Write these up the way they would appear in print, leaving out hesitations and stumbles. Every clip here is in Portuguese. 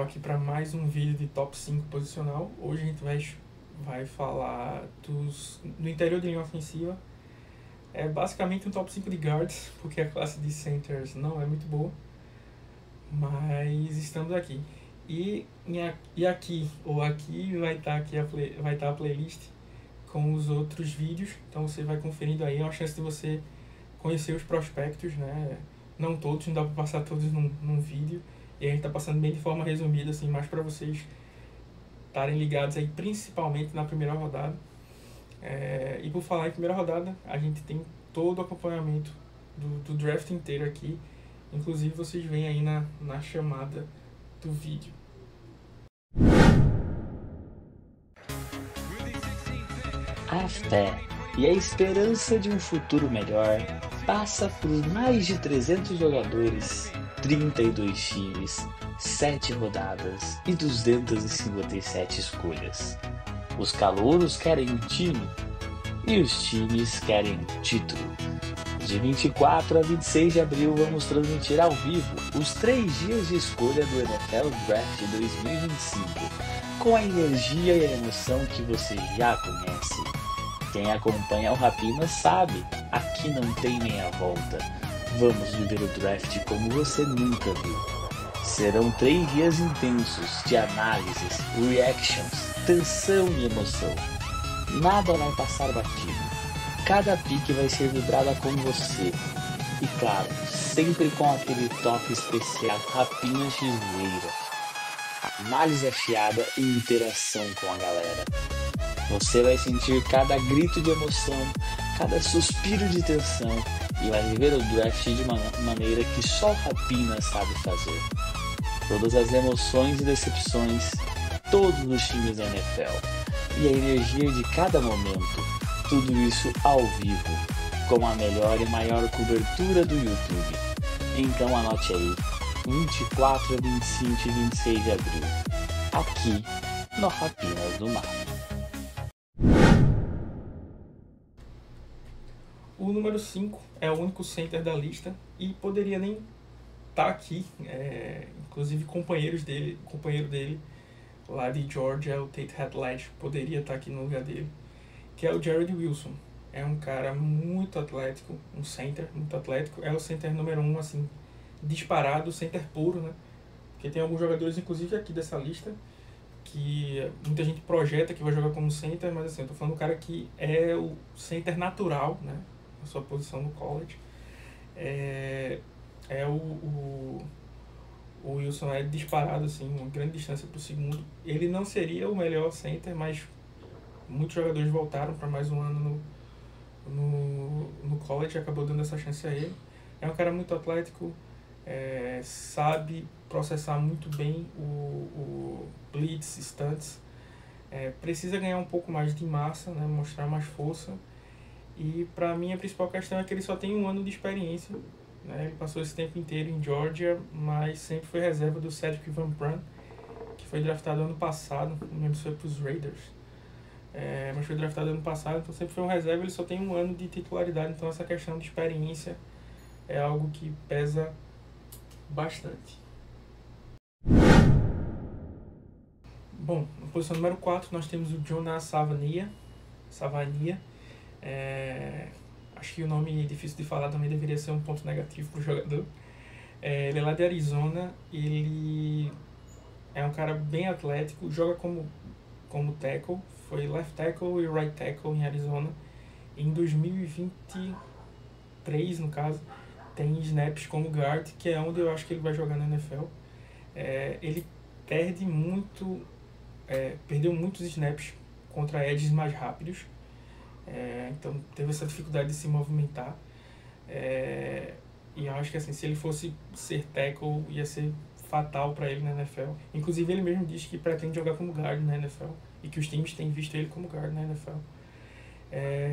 aqui para mais um vídeo de top 5 posicional. Hoje a gente vai falar no interior de linha ofensiva. É basicamente um top 5 de guards, porque a classe de centers não é muito boa, mas estamos aqui. E aqui vai estar a playlist com os outros vídeos, então você vai conferindo aí, é uma chance de você conhecer os prospectos, né? Não todos, não dá para passar todos num vídeo, e a gente está passando bem de forma resumida, assim, mais para vocês estarem ligados aí, principalmente na primeira rodada. E por falar em primeira rodada, a gente tem todo o acompanhamento do draft inteiro aqui, inclusive vocês veem aí na chamada do vídeo. A fé e a esperança de um futuro melhor passa por mais de 300 jogadores, 32 times, 7 rodadas e 257 escolhas. Os calouros querem um time e os times querem um título. De 24 a 26 de abril vamos transmitir ao vivo os 3 dias de escolha do NFL Draft 2025, com a energia e a emoção que você já conhece. Quem acompanha o Rapina sabe, aqui não tem meia volta. Vamos viver o draft como você nunca viu. Serão 3 dias intensos de análises, reactions, tensão e emoção. Nada vai passar batido. Cada pique vai ser vibrada com você. E claro, sempre com aquele toque especial Rapina de zoeira. Análise afiada e interação com a galera. Você vai sentir cada grito de emoção, cada suspiro de tensão e vai viver o draft de uma maneira que só o Rapina sabe fazer. Todas as emoções e decepções, todos os times da NFL e a energia de cada momento, tudo isso ao vivo, com a melhor e maior cobertura do YouTube. Então anote aí, 24, 25 e 26 de abril, aqui no Rapinas do Mar. O número 5 é o único center da lista e poderia nem estar aqui, inclusive companheiro dele lá de Georgia, o Tate Hadley, poderia estar aqui no lugar dele, que é o Jarrett Wilson. É um cara muito atlético, um center muito atlético, é o center número 1, assim, disparado, center puro, né? Porque tem alguns jogadores, inclusive aqui dessa lista, que muita gente projeta que vai jogar como center, mas assim, eu tô falando do cara que é o center natural, né? A sua posição no college. O Wilson é disparado, assim, uma grande distância para o segundo. Ele não seria o melhor center, mas muitos jogadores voltaram para mais um ano no college, acabou dando essa chance a ele. É um cara muito atlético, sabe processar muito bem o blitz, stunts, precisa ganhar um pouco mais de massa, né, mostrar mais força. E para mim a principal questão é que ele só tem 1 ano de experiência, né? Ele passou esse tempo inteiro em Georgia, mas sempre foi reserva do Cedric Van Pran, que foi draftado ano passado, não lembro se foi para os Raiders, mas foi draftado ano passado, então sempre foi um reserva. Ele só tem 1 ano de titularidade, então essa questão de experiência é algo que pesa bastante. Bom, na posição número 4 nós temos o Jonas Savania. Acho que o nome difícil de falar também deveria ser um ponto negativo para o jogador. Ele é lá de Arizona, ele é um cara bem atlético, joga como tackle, foi left tackle e right tackle em Arizona. Em 2023, no caso, tem snaps como guard, que é onde eu acho que ele vai jogar na NFL. Ele perdeu muitos snaps contra edges mais rápidos. Então teve essa dificuldade de se movimentar, e eu acho que assim, se ele fosse ser tackle ia ser fatal para ele na NFL. Inclusive ele mesmo diz que pretende jogar como guard na NFL e que os times têm visto ele como guard na NFL.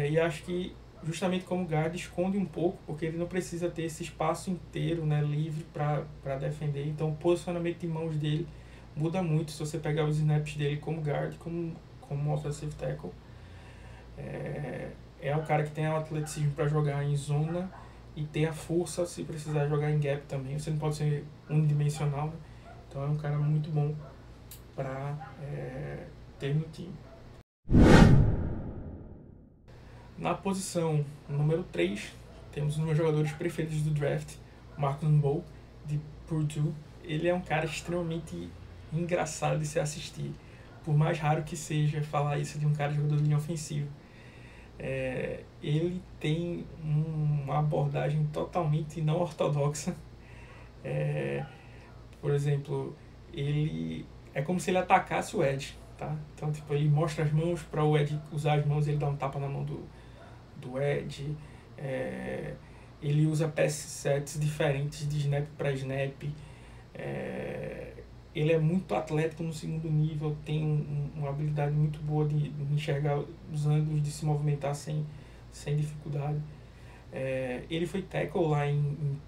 E acho que justamente como guard esconde um pouco, porque ele não precisa ter esse espaço inteiro, né, livre para defender. Então o posicionamento de mãos dele muda muito se você pegar os snaps dele como guard, como offensive tackle. É um cara que tem o atleticismo para jogar em zona e tem a força se precisar jogar em gap também. Você não pode ser unidimensional, né? Então é um cara muito bom para ter no time. Na posição número 3, temos um dos meus jogadores preferidos do draft, Marcus Mbow, de Purdue. Ele é um cara extremamente engraçado de se assistir, por mais raro que seja falar isso de um cara jogador de linha ofensiva. Ele tem uma abordagem totalmente não ortodoxa. Por exemplo, ele é como se ele atacasse o Edge, tá? Então, tipo, ele mostra as mãos para o Edge usar as mãos, ele dá um tapa na mão do Edge. Ele usa pass sets diferentes de snap para snap. Ele é muito atlético no segundo nível, tem uma habilidade muito boa de enxergar os ângulos, de se movimentar sem dificuldade. Ele foi tackle lá em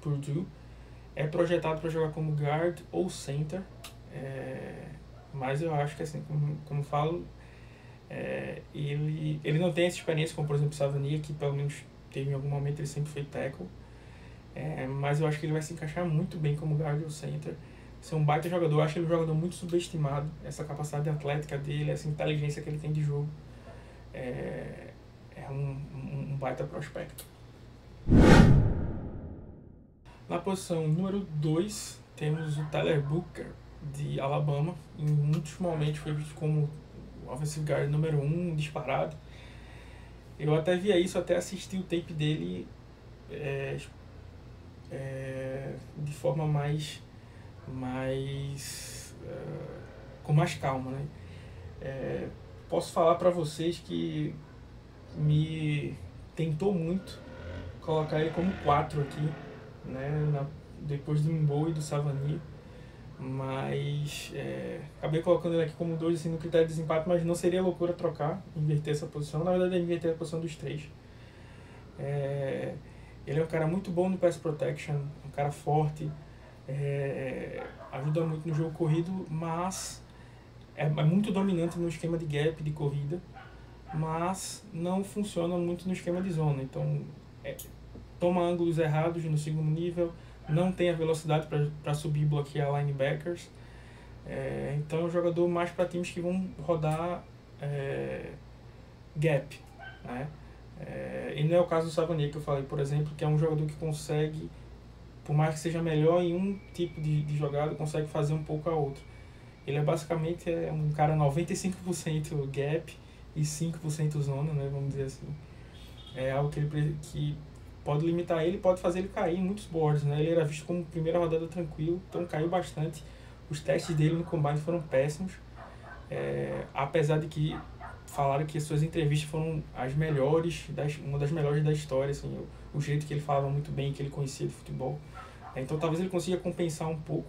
Purdue. É projetado para jogar como guard ou center, mas eu acho que, assim, como falo, ele não tem essa experiência como, por exemplo, o Savania, que pelo menos teve em algum momento, ele sempre foi tackle, mas eu acho que ele vai se encaixar muito bem como guard ou center. Ser um baita jogador, eu acho ele um jogador muito subestimado, essa capacidade atlética dele, essa inteligência que ele tem de jogo, é um baita prospecto. Na posição número 2, temos o Tyler Booker, de Alabama. Em muitos momentos foi visto como o offensive guard número 1, disparado. Eu até via isso, até assisti o tape dele de forma com mais calma, né? Posso falar para vocês que me tentou muito colocar ele como 4 aqui, né, depois do Mbow e do Savania, mas acabei colocando ele aqui como 2, assim, no critério de desempate, mas não seria loucura trocar, inverter essa posição. Na verdade, é inverter a posição dos 3. Ele é um cara muito bom no pass protection, um cara forte, ajuda muito no jogo corrido, mas é muito dominante no esquema de gap, de corrida, mas não funciona muito no esquema de zona. Então, toma ângulos errados no segundo nível, não tem a velocidade para subir e bloquear linebackers. Então é um jogador mais para times que vão rodar gap, né? E não é o caso do Savania, que eu falei, por exemplo, que é um jogador que consegue, por mais que seja melhor em um tipo de jogada, consegue fazer um pouco a outra. Ele é basicamente um cara 95% gap e 5% zona, né, vamos dizer assim. É algo que pode limitar ele, pode fazer ele cair em muitos boards, né? Ele era visto como primeira rodada tranquilo, então caiu bastante. Os testes dele no combine foram péssimos, apesar de que falaram que as suas entrevistas foram as melhores, uma das melhores da história, assim, o jeito que ele falava muito bem, que ele conhecia de futebol. Então talvez ele consiga compensar um pouco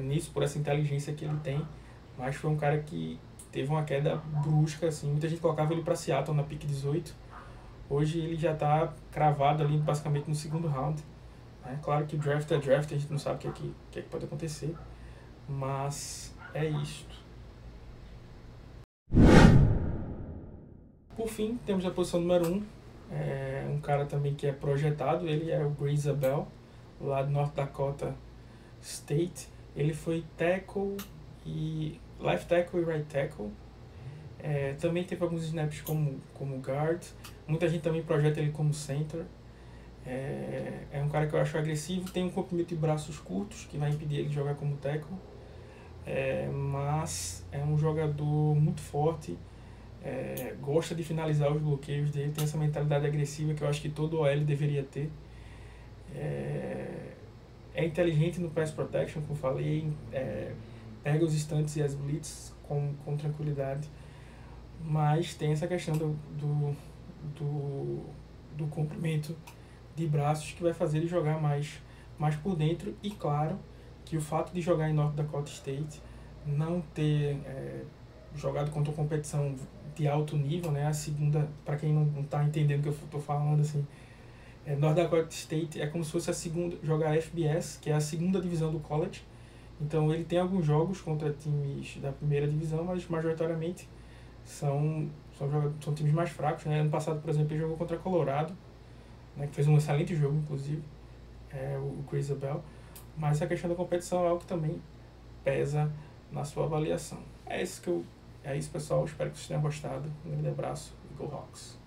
nisso, por essa inteligência que ele tem, mas foi um cara que teve uma queda brusca, assim. Muita gente colocava ele para Seattle na pick 18, hoje ele já está cravado ali basicamente no segundo round, né? Claro que draft é draft, a gente não sabe o que pode acontecer, mas é isto. Por fim, temos a posição número 1, um cara também que é projetado, ele é o Grace Bell, lá de North Dakota State. Ele foi tackle e left tackle e right tackle. Também teve alguns snaps como guard. Muita gente também projeta ele como center. É um cara que eu acho agressivo, tem um comprimento de braços curtos que vai impedir ele de jogar como tackle, mas é um jogador muito forte, gosta de finalizar os bloqueios dele, tem essa mentalidade agressiva que eu acho que todo OL deveria ter. É inteligente no pass protection, como falei, pega os stunts e as blitz com tranquilidade, mas tem essa questão do comprimento de braços que vai fazer ele jogar mais por dentro. E claro que o fato de jogar em North Dakota State, não ter jogado contra uma competição de alto nível, né, a segunda, para quem não está entendendo o que eu estou falando, assim, North Dakota State é como se fosse a segunda, jogar FBS, que é a segunda divisão do college. Então ele tem alguns jogos contra times da primeira divisão, mas majoritariamente são times mais fracos, né? Ano passado, por exemplo, ele jogou contra Colorado, né, que fez um excelente jogo, inclusive, o Grace Bell. Mas a questão da competição é algo que também pesa na sua avaliação. É isso, pessoal. Espero que vocês tenham gostado. Um grande abraço e Go Hawks!